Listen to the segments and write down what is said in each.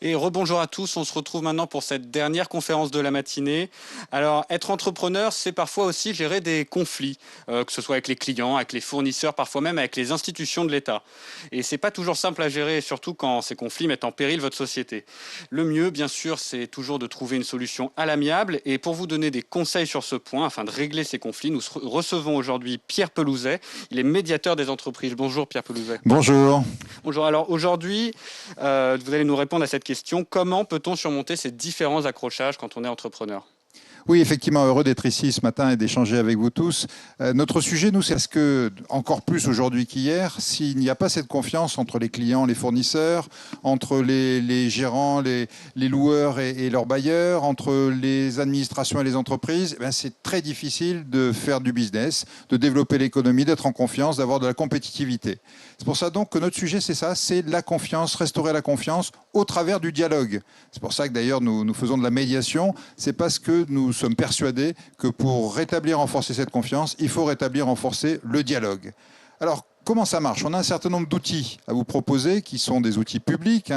Et rebonjour à tous, on se retrouve maintenant pour cette dernière conférence de la matinée. Alors, être entrepreneur, c'est parfois aussi gérer des conflits, que ce soit avec les clients, avec les fournisseurs, parfois même avec les institutions de l'État. Et c'est pas toujours simple à gérer, surtout quand ces conflits mettent en péril votre société. Le mieux, bien sûr, c'est toujours de trouver une solution à l'amiable. Et pour vous donner des conseils sur ce point, afin de régler ces conflits, nous recevons aujourd'hui Pierre Pelouzet. Il est médiateur des entreprises. Bonjour Pierre Pelouzet. Bonjour. Bonjour, alors aujourd'hui, vous allez nous répondre à cette question. Comment peut-on surmonter ces différents accrochages quand on est entrepreneur ? Oui, effectivement, heureux d'être ici ce matin et d'échanger avec vous tous. Notre sujet, nous, c'est est-ce que, encore plus aujourd'hui qu'hier, s'il n'y a pas cette confiance entre les clients, les fournisseurs, entre les gérants, les loueurs et leurs bailleurs, entre les administrations et les entreprises, c'est très difficile de faire du business, de développer l'économie, d'être en confiance, d'avoir de la compétitivité. C'est pour ça donc que notre sujet, c'est ça, c'est la confiance, restaurer la confiance au travers du dialogue. C'est pour ça que d'ailleurs nous faisons de la médiation, c'est parce que nous sommes persuadés que pour rétablir, renforcer cette confiance, il faut rétablir, renforcer le dialogue. Alors, comment ça marche? On a un certain nombre d'outils à vous proposer qui sont des outils publics.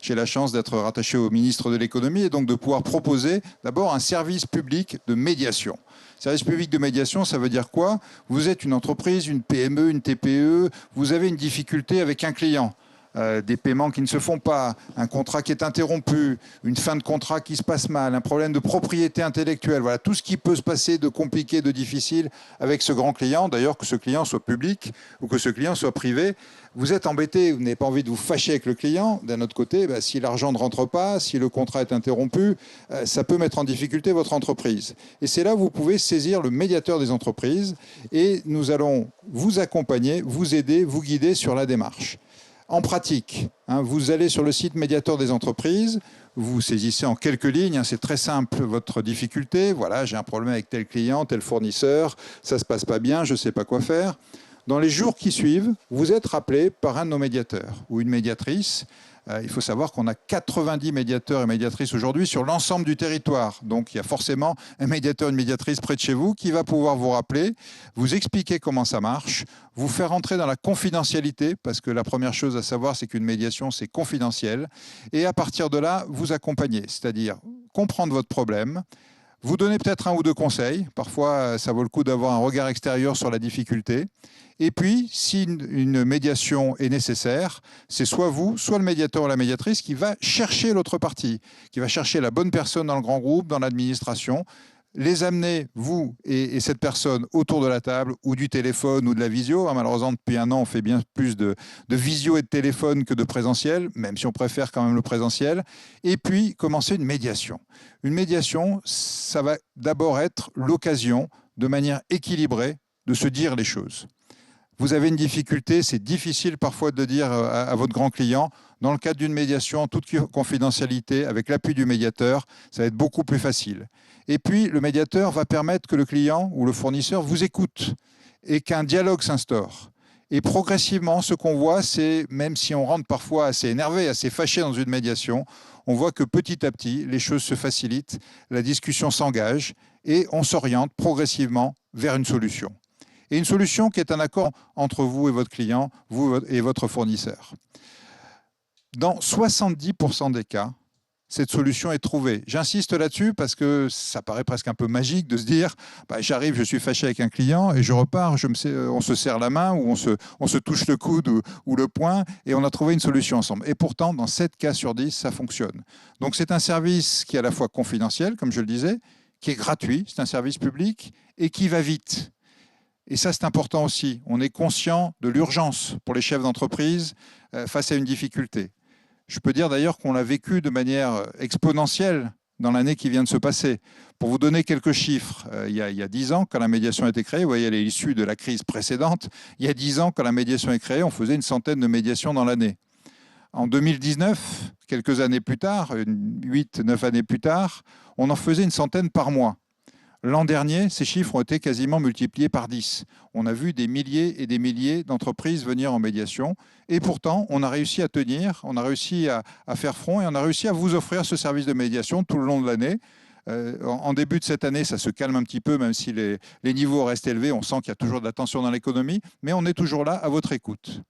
J'ai la chance d'être rattaché au ministre de l'économie et donc de pouvoir proposer d'abord un service public de médiation. Service public de médiation, ça veut dire quoi? Vous êtes une entreprise, une PME, une TPE, vous avez une difficulté avec un client. Des paiements qui ne se font pas, un contrat qui est interrompu, une fin de contrat qui se passe mal, un problème de propriété intellectuelle, voilà, tout ce qui peut se passer de compliqué, de difficile avec ce grand client, d'ailleurs que ce client soit public ou que ce client soit privé, vous êtes embêté, vous n'avez pas envie de vous fâcher avec le client, d'un autre côté, si l'argent ne rentre pas, si le contrat est interrompu, ça peut mettre en difficulté votre entreprise. Et c'est là où vous pouvez saisir le médiateur des entreprises et nous allons vous accompagner, vous aider, vous guider sur la démarche. En pratique, vous allez sur le site médiateur des entreprises, vous saisissez en quelques lignes, c'est très simple votre difficulté, voilà, j'ai un problème avec tel client, tel fournisseur, ça ne se passe pas bien, je ne sais pas quoi faire. Dans les jours qui suivent, vous êtes rappelé par un de nos médiateurs ou une médiatrice. Il faut savoir qu'on a 90 médiateurs et médiatrices aujourd'hui sur l'ensemble du territoire. Donc, il y a forcément un médiateur, une médiatrice près de chez vous qui va pouvoir vous rappeler, vous expliquer comment ça marche, vous faire entrer dans la confidentialité, parce que la première chose à savoir, c'est qu'une médiation, c'est confidentiel. Et à partir de là, vous accompagner, c'est-à-dire comprendre votre problème, vous donner peut-être un ou deux conseils. Parfois, ça vaut le coup d'avoir un regard extérieur sur la difficulté. Et puis, si une médiation est nécessaire, c'est soit vous, soit le médiateur ou la médiatrice qui va chercher l'autre partie, qui va chercher la bonne personne dans le grand groupe, dans l'administration, les amener, vous et cette personne, autour de la table ou du téléphone ou de la visio. Malheureusement, depuis un an, on fait bien plus de visio et de téléphone que de présentiel, même si on préfère quand même le présentiel. Et puis, commencer une médiation. Une médiation, ça va d'abord être l'occasion, de manière équilibrée, de se dire les choses. Vous avez une difficulté, c'est difficile parfois de le dire à votre grand client. Dans le cadre d'une médiation, en toute confidentialité, avec l'appui du médiateur, ça va être beaucoup plus facile. Et puis, le médiateur va permettre que le client ou le fournisseur vous écoute et qu'un dialogue s'instaure. Et progressivement, ce qu'on voit, c'est, même si on rentre parfois assez énervé, assez fâché dans une médiation, on voit que petit à petit, les choses se facilitent, la discussion s'engage et on s'oriente progressivement vers une solution. Et une solution qui est un accord entre vous et votre client, vous et votre fournisseur. Dans 70% des cas, cette solution est trouvée. J'insiste là-dessus parce que ça paraît presque un peu magique de se dire j'arrive, je suis fâché avec un client et je repars, on se serre la main ou on se touche le coude ou le poing et on a trouvé une solution ensemble. Et pourtant, dans 7 cas sur 10, ça fonctionne. Donc c'est un service qui est à la fois confidentiel, comme je le disais, qui est gratuit, c'est un service public et qui va vite. Et ça, c'est important aussi. On est conscient de l'urgence pour les chefs d'entreprise face à une difficulté. Je peux dire d'ailleurs qu'on l'a vécu de manière exponentielle dans l'année qui vient de se passer. Pour vous donner quelques chiffres, il y a 10 ans, quand la médiation a été créée, vous voyez, elle est issue de la crise précédente, il y a 10 ans, quand la médiation est créée, on faisait une centaine de médiations dans l'année. En 2019, quelques années plus tard, 8-9 années plus tard, on en faisait une centaine par mois. L'an dernier, ces chiffres ont été quasiment multipliés par 10. On a vu des milliers et des milliers d'entreprises venir en médiation. Et pourtant, on a réussi à tenir, on a réussi à faire front et on a réussi à vous offrir ce service de médiation tout le long de l'année. En début de cette année, ça se calme un petit peu, même si les niveaux restent élevés. On sent qu'il y a toujours de la tension dans l'économie, mais on est toujours là à votre écoute.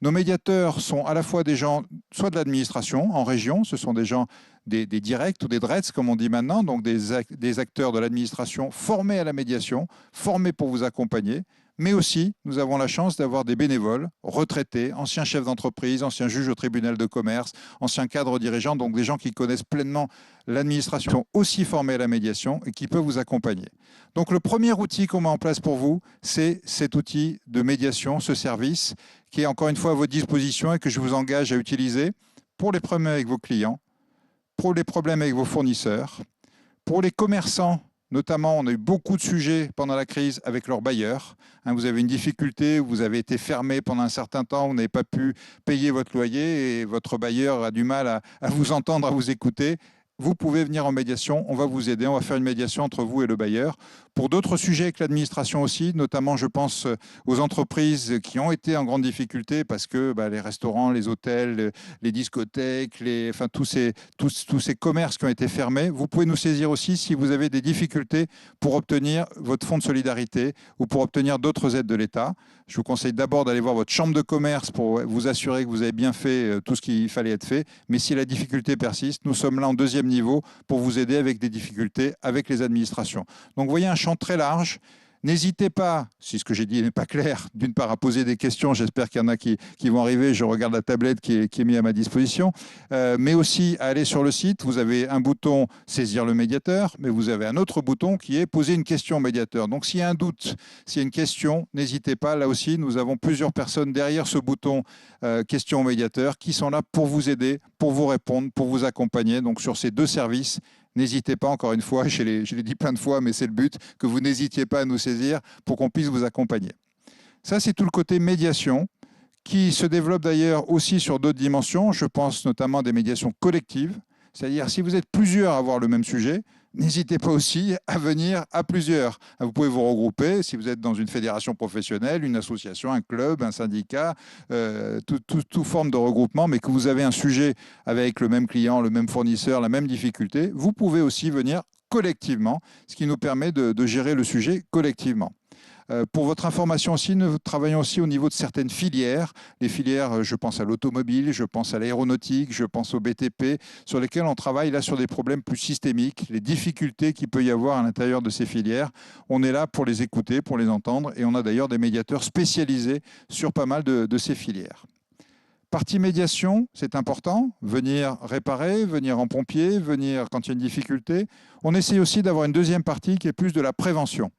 Nos médiateurs sont à la fois des gens, soit de l'administration en région, ce sont des gens des directs ou des DRETS, comme on dit maintenant, donc des acteurs de l'administration formés à la médiation, formés pour vous accompagner. Mais aussi, nous avons la chance d'avoir des bénévoles, retraités, anciens chefs d'entreprise, anciens juges au tribunal de commerce, anciens cadres dirigeants, donc des gens qui connaissent pleinement l'administration, aussi formés à la médiation et qui peuvent vous accompagner. Donc le premier outil qu'on met en place pour vous, c'est cet outil de médiation, ce service, qui est encore une fois à votre disposition et que je vous engage à utiliser pour les problèmes avec vos clients, pour les problèmes avec vos fournisseurs, pour les commerçants. Notamment, on a eu beaucoup de sujets pendant la crise avec leurs bailleurs. Vous avez une difficulté, vous avez été fermé pendant un certain temps, vous n'avez pas pu payer votre loyer et votre bailleur a du mal à vous entendre, à vous écouter. Vous pouvez venir en médiation, on va vous aider, on va faire une médiation entre vous et le bailleur. Pour d'autres sujets avec l'administration aussi, notamment je pense aux entreprises qui ont été en grande difficulté parce que les restaurants, les hôtels, les discothèques, tous ces commerces qui ont été fermés, vous pouvez nous saisir aussi si vous avez des difficultés pour obtenir votre fonds de solidarité ou pour obtenir d'autres aides de l'État. Je vous conseille d'abord d'aller voir votre chambre de commerce pour vous assurer que vous avez bien fait tout ce qu'il fallait être fait. Mais si la difficulté persiste, nous sommes là en deuxième niveau pour vous aider avec des difficultés avec les administrations. Donc vous voyez un champ très large. N'hésitez pas, si ce que j'ai dit n'est pas clair, d'une part à poser des questions, j'espère qu'il y en a qui vont arriver, je regarde la tablette qui est mise à ma disposition, mais aussi à aller sur le site, vous avez un bouton saisir le médiateur, mais vous avez un autre bouton qui est poser une question au médiateur. Donc s'il y a un doute, s'il y a une question, n'hésitez pas, là aussi nous avons plusieurs personnes derrière ce bouton question au médiateur qui sont là pour vous aider, pour vous répondre, pour vous accompagner. Donc sur ces deux services, n'hésitez pas, encore une fois, je l'ai dit plein de fois, mais c'est le but, que vous n'hésitiez pas à nous saisir pour qu'on puisse vous accompagner. Ça, c'est tout le côté médiation, qui se développe d'ailleurs aussi sur d'autres dimensions. Je pense notamment à des médiations collectives, c'est-à-dire si vous êtes plusieurs à avoir le même sujet, n'hésitez pas aussi à venir à plusieurs. Vous pouvez vous regrouper si vous êtes dans une fédération professionnelle, une association, un club, un syndicat, toute forme de regroupement, mais que vous avez un sujet avec le même client, le même fournisseur, la même difficulté, vous pouvez aussi venir collectivement, ce qui nous permet de gérer le sujet collectivement. Pour votre information aussi, nous travaillons aussi au niveau de certaines filières. Les filières, je pense à l'automobile, je pense à l'aéronautique, je pense au BTP, sur lesquelles on travaille là sur des problèmes plus systémiques, les difficultés qu'il peut y avoir à l'intérieur de ces filières. On est là pour les écouter, pour les entendre, et on a d'ailleurs des médiateurs spécialisés sur pas mal de ces filières. Partie médiation, c'est important, venir réparer, venir en pompier, venir quand il y a une difficulté. On essaie aussi d'avoir une deuxième partie qui est plus de la prévention.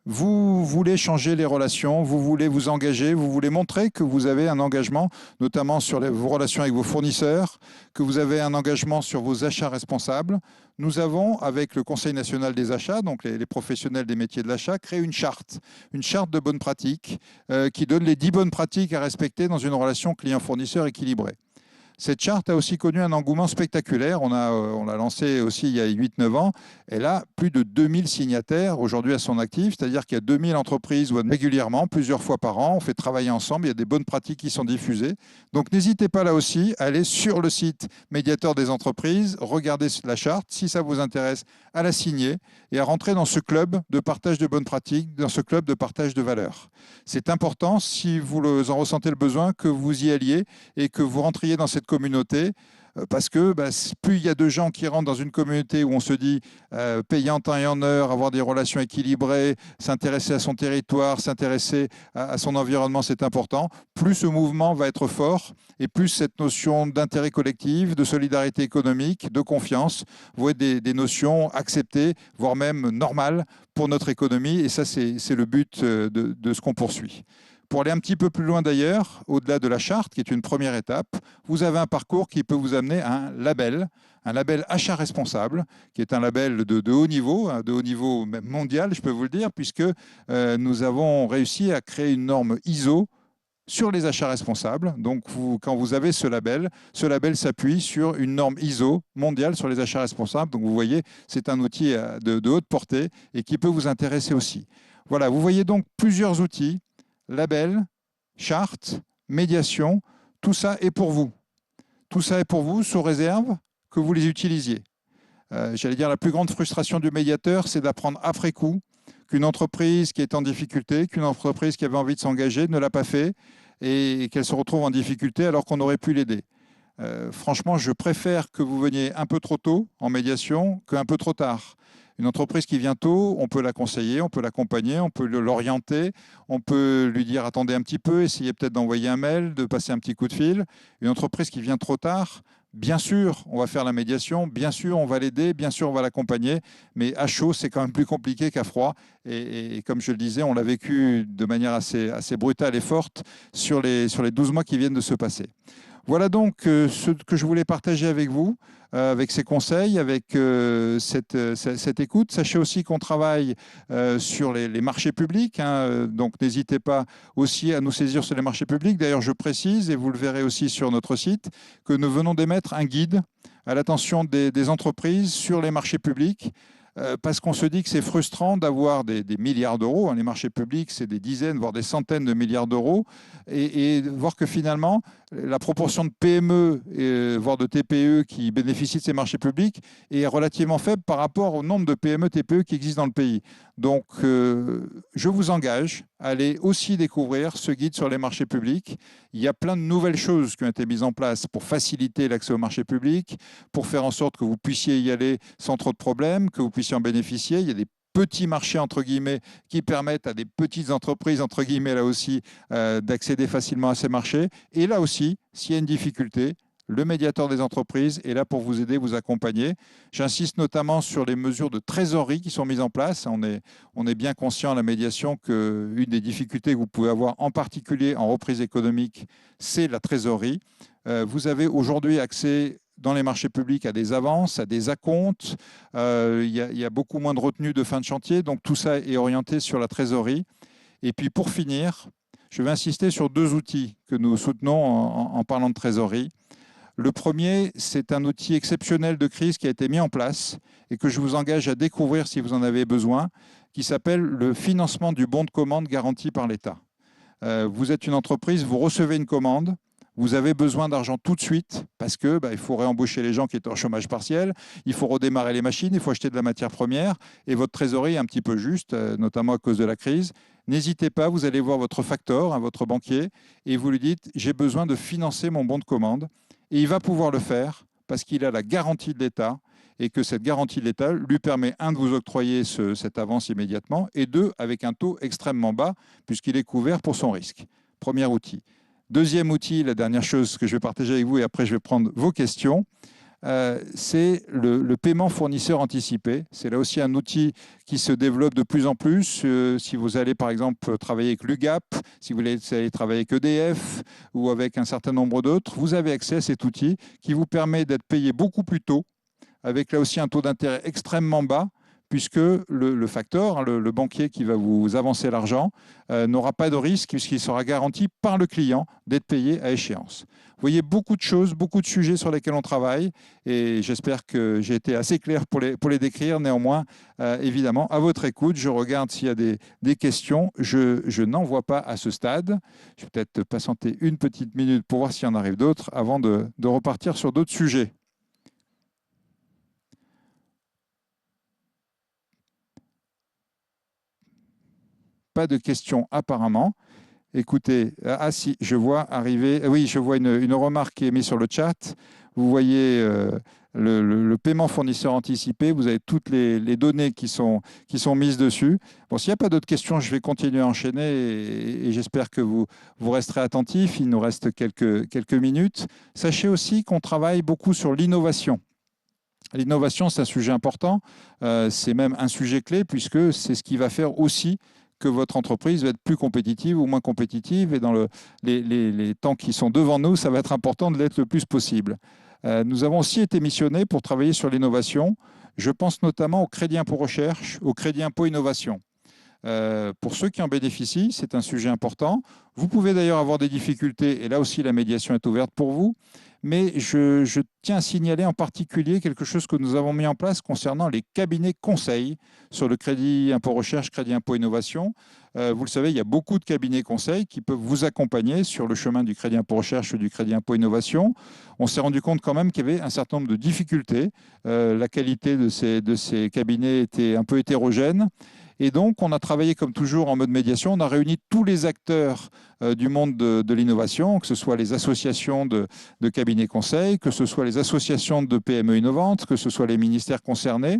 Vous voulez changer les relations, vous voulez vous engager, vous voulez montrer que vous avez un engagement, notamment sur vos relations avec vos fournisseurs, que vous avez un engagement sur vos achats responsables. Nous avons, avec le Conseil national des achats, donc les professionnels des métiers de l'achat, créé une charte de bonnes pratiques qui donne les 10 bonnes pratiques à respecter dans une relation client-fournisseur équilibrée. Cette charte a aussi connu un engouement spectaculaire. On l'a lancée aussi il y a 8-9 ans. Elle a plus de 2000 signataires aujourd'hui à son actif, c'est-à-dire qu'il y a 2000 entreprises où régulièrement, plusieurs fois par an, on fait travailler ensemble, il y a des bonnes pratiques qui sont diffusées. Donc n'hésitez pas là aussi à aller sur le site médiateur des entreprises, regarder la charte, si ça vous intéresse, à la signer et à rentrer dans ce club de partage de bonnes pratiques, dans ce club de partage de valeurs. C'est important, si vous en ressentez le besoin, que vous y alliez et que vous rentriez dans cette communauté, parce que plus il y a de gens qui rentrent dans une communauté où on se dit payer en temps et en heure, avoir des relations équilibrées, s'intéresser à son territoire, s'intéresser à son environnement, c'est important, plus ce mouvement va être fort et plus cette notion d'intérêt collectif, de solidarité économique, de confiance vont être des notions acceptées, voire même normales pour notre économie. Et ça, c'est le but de ce qu'on poursuit. Pour aller un petit peu plus loin d'ailleurs, au-delà de la charte, qui est une première étape, vous avez un parcours qui peut vous amener à un label achat responsable, qui est un label de haut niveau même mondial, je peux vous le dire, puisque nous avons réussi à créer une norme ISO sur les achats responsables. Donc, quand vous avez ce label s'appuie sur une norme ISO mondiale sur les achats responsables. Donc, vous voyez, c'est un outil de haute portée et qui peut vous intéresser aussi. Voilà, vous voyez donc plusieurs outils. Label, charte, médiation, tout ça est pour vous. Tout ça est pour vous, sous réserve que vous les utilisiez. J'allais dire, la plus grande frustration du médiateur, c'est d'apprendre après coup qu'une entreprise qui est en difficulté, qu'une entreprise qui avait envie de s'engager ne l'a pas fait. et qu'elle se retrouve en difficulté alors qu'on aurait pu l'aider. Franchement, je préfère que vous veniez un peu trop tôt en médiation qu'un peu trop tard. Une entreprise qui vient tôt, on peut la conseiller, on peut l'accompagner, on peut l'orienter, on peut lui dire attendez un petit peu, essayez peut-être d'envoyer un mail, de passer un petit coup de fil. Une entreprise qui vient trop tard, bien sûr, on va faire la médiation, bien sûr, on va l'aider, bien sûr, on va l'accompagner, mais à chaud, c'est quand même plus compliqué qu'à froid. Et comme je le disais, on l'a vécu de manière assez brutale et forte sur les 12 mois qui viennent de se passer. Voilà donc ce que je voulais partager avec vous, avec ces conseils, avec cette écoute. Sachez aussi qu'on travaille sur les marchés publics, hein, donc n'hésitez pas aussi à nous saisir sur les marchés publics. D'ailleurs, je précise, et vous le verrez aussi sur notre site, que nous venons d'émettre un guide à l'attention des entreprises sur les marchés publics. Parce qu'on se dit que c'est frustrant d'avoir des milliards d'euros. Hein, les marchés publics, c'est des dizaines, voire des centaines de milliards d'euros. Et voir que finalement, la proportion de PME, voire de TPE qui bénéficient de ces marchés publics est relativement faible par rapport au nombre de PME, TPE qui existent dans le pays. Donc, je vous engage à aller aussi découvrir ce guide sur les marchés publics. Il y a plein de nouvelles choses qui ont été mises en place pour faciliter l'accès aux marchés publics, pour faire en sorte que vous puissiez y aller sans trop de problèmes, que vous puissiez en bénéficier. Il y a des petits marchés, entre guillemets, qui permettent à des petites entreprises, entre guillemets, là aussi, d'accéder facilement à ces marchés. Et là aussi, s'il y a une difficulté, le médiateur des entreprises est là pour vous aider, vous accompagner. J'insiste notamment sur les mesures de trésorerie qui sont mises en place. On est bien conscient à la médiation qu'une des difficultés que vous pouvez avoir, en particulier en reprise économique, c'est la trésorerie. Vous avez aujourd'hui accès dans les marchés publics à des avances, à des acomptes. Il y a beaucoup moins de retenues de fin de chantier. Donc tout ça est orienté sur la trésorerie. Et puis pour finir, je vais insister sur deux outils que nous soutenons en parlant de trésorerie. Le premier, c'est un outil exceptionnel de crise qui a été mis en place et que je vous engage à découvrir si vous en avez besoin, qui s'appelle le financement du bon de commande garanti par l'État. Vous êtes une entreprise, vous recevez une commande, vous avez besoin d'argent tout de suite parce que il faut réembaucher les gens qui étaient en chômage partiel, il faut redémarrer les machines, il faut acheter de la matière première et votre trésorerie est un petit peu juste, notamment à cause de la crise. N'hésitez pas, vous allez voir votre facteur, hein, votre banquier, et vous lui dites « j'ai besoin de financer mon bon de commande ». Et il va pouvoir le faire parce qu'il a la garantie de l'État et que cette garantie de l'État lui permet, un, de vous octroyer cette avance immédiatement et deux, avec un taux extrêmement bas puisqu'il est couvert pour son risque. Premier outil. Deuxième outil, la dernière chose que je vais partager avec vous et après je vais prendre vos questions, c'est le paiement fournisseur anticipé. C'est là aussi un outil qui se développe de plus en plus. Si vous allez par exemple travailler avec l'UGAP, si vous allez travailler avec EDF ou avec un certain nombre d'autres, vous avez accès à cet outil qui vous permet d'être payé beaucoup plus tôt, avec là aussi un taux d'intérêt extrêmement bas, puisque le facteur, hein, le banquier qui va vous avancer l'argent, n'aura pas de risque puisqu'il sera garanti par le client d'être payé à échéance. Vous voyez beaucoup de choses, beaucoup de sujets sur lesquels on travaille et j'espère que j'ai été assez clair pour les décrire. Néanmoins, évidemment, à votre écoute, je regarde s'il y a des questions. Je n'en vois pas à ce stade. Je vais peut-être patienter une petite minute pour voir s'il y en arrive d'autres avant de repartir sur d'autres sujets. Pas de questions apparemment. Écoutez, ah si, je vois arriver, oui, je vois une remarque qui est mise sur le chat. Vous voyez le paiement fournisseur anticipé, vous avez toutes les données qui sont mises dessus. Bon, s'il n'y a pas d'autres questions, je vais continuer à enchaîner et j'espère que vous resterez attentifs. Il nous reste quelques minutes. Sachez aussi qu'on travaille beaucoup sur l'innovation. L'innovation, c'est un sujet important, c'est même un sujet clé puisque c'est ce qui va faire aussi que votre entreprise va être plus compétitive ou moins compétitive. Et dans les temps qui sont devant nous, ça va être important de l'être le plus possible. Nous avons aussi été missionnés pour travailler sur l'innovation. Je pense notamment au crédit impôt recherche, au crédit impôt innovation. Pour ceux qui en bénéficient, c'est un sujet important. Vous pouvez d'ailleurs avoir des difficultés, et là aussi la médiation est ouverte pour vous. Mais je tiens à signaler en particulier quelque chose que nous avons mis en place concernant les cabinets conseils sur le crédit impôt recherche, crédit impôt innovation. Vous le savez, il y a beaucoup de cabinets conseils qui peuvent vous accompagner sur le chemin du crédit impôt recherche ou du crédit impôt innovation. On s'est rendu compte quand même qu'il y avait un certain nombre de difficultés. La qualité de ces cabinets était un peu hétérogène. Et donc, on a travaillé comme toujours en mode médiation. On a réuni tous les acteurs du monde de l'innovation, que ce soit les associations de cabinets conseils, que ce soit les associations de PME innovantes, que ce soit les ministères concernés.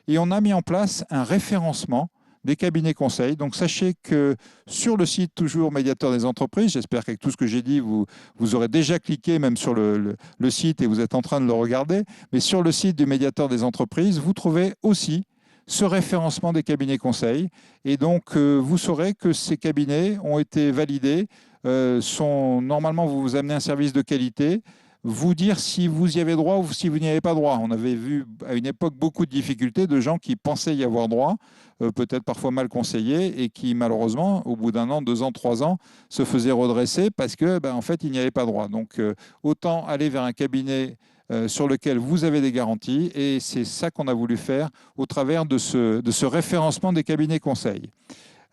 Et on a mis en place un référencement des cabinets conseils. Donc sachez que sur le site toujours médiateur des entreprises, j'espère qu'avec tout ce que j'ai dit, vous aurez déjà cliqué même sur le site et vous êtes en train de le regarder, mais sur le site du médiateur des entreprises, vous trouvez aussi ce référencement des cabinets conseils. Et donc vous saurez que ces cabinets ont été validés, normalement vous vous amenez un service de qualité, vous dire si vous y avez droit ou si vous n'y avez pas droit. On avait vu à une époque beaucoup de difficultés de gens qui pensaient y avoir droit, peut-être parfois mal conseillés, et qui malheureusement, au bout d'un an, 2 ans, 3 ans, se faisaient redresser parce que, en fait, il n'y avait pas droit. Donc, autant aller vers un cabinet sur lequel vous avez des garanties, et c'est ça qu'on a voulu faire au travers de ce référencement des cabinets conseils.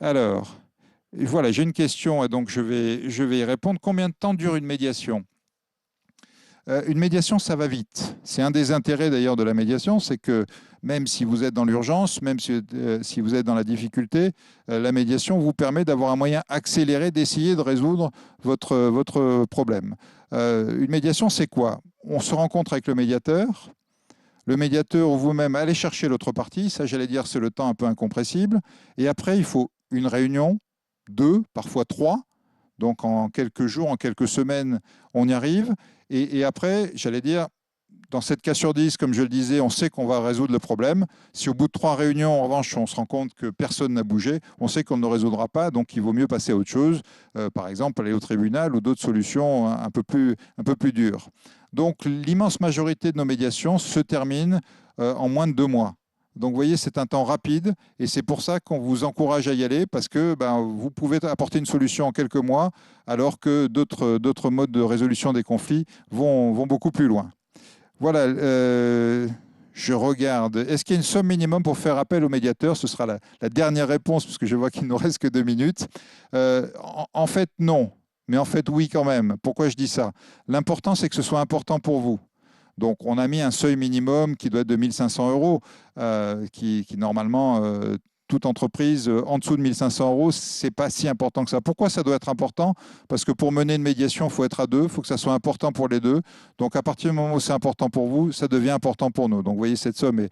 Alors, voilà, j'ai une question, et donc je vais y répondre. Combien de temps dure une médiation ? Une médiation, ça va vite. C'est un des intérêts d'ailleurs de la médiation, c'est que même si vous êtes dans l'urgence, même si vous êtes dans la difficulté, la médiation vous permet d'avoir un moyen accéléré d'essayer de résoudre votre problème. Une médiation, c'est quoi? On se rencontre avec le médiateur ou vous-même allez chercher l'autre partie, ça j'allais dire c'est le temps un peu incompressible, et après il faut une réunion, 2, parfois 3, donc en quelques jours, en quelques semaines, on y arrive. Et après, j'allais dire, dans 7 cas sur 10, comme je le disais, on sait qu'on va résoudre le problème. Si au bout de 3 réunions, en revanche, on se rend compte que personne n'a bougé, on sait qu'on ne le résoudra pas, donc il vaut mieux passer à autre chose, par exemple aller au tribunal ou d'autres solutions un peu plus dures. Donc l'immense majorité de nos médiations se terminent en moins de 2 mois. Donc, vous voyez, c'est un temps rapide et c'est pour ça qu'on vous encourage à y aller parce que vous pouvez apporter une solution en quelques mois alors que d'autres modes de résolution des conflits vont beaucoup plus loin. Voilà, je regarde. Est-ce qu'il y a une somme minimum pour faire appel au médiateur? Ce sera la dernière réponse puisque je vois qu'il ne nous reste que 2 minutes. En fait, non. Mais en fait, oui quand même. Pourquoi je dis ça? L'important, c'est que ce soit important pour vous. Donc, on a mis un seuil minimum qui doit être de 1 500 euros, qui normalement, toute entreprise en dessous de 1 500 euros, ce n'est pas si important que ça. Pourquoi ça doit être important? Parce que pour mener une médiation, il faut être à 2, il faut que ça soit important pour les 2. Donc, à partir du moment où c'est important pour vous, ça devient important pour nous. Donc, vous voyez, cette somme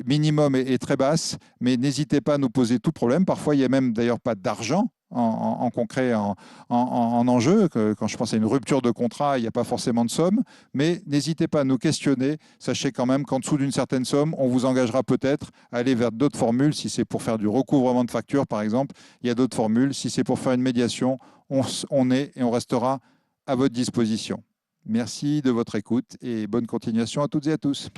minimum est très basse, mais n'hésitez pas à nous poser tout problème. Parfois, il n'y a même d'ailleurs pas d'argent en concret, en enjeu. Quand je pense à une rupture de contrat, il n'y a pas forcément de somme, mais n'hésitez pas à nous questionner. Sachez quand même qu'en dessous d'une certaine somme, on vous engagera peut-être à aller vers d'autres formules. Si c'est pour faire du recouvrement de factures, par exemple, il y a d'autres formules. Si c'est pour faire une médiation, on est et on restera à votre disposition. Merci de votre écoute et bonne continuation à toutes et à tous.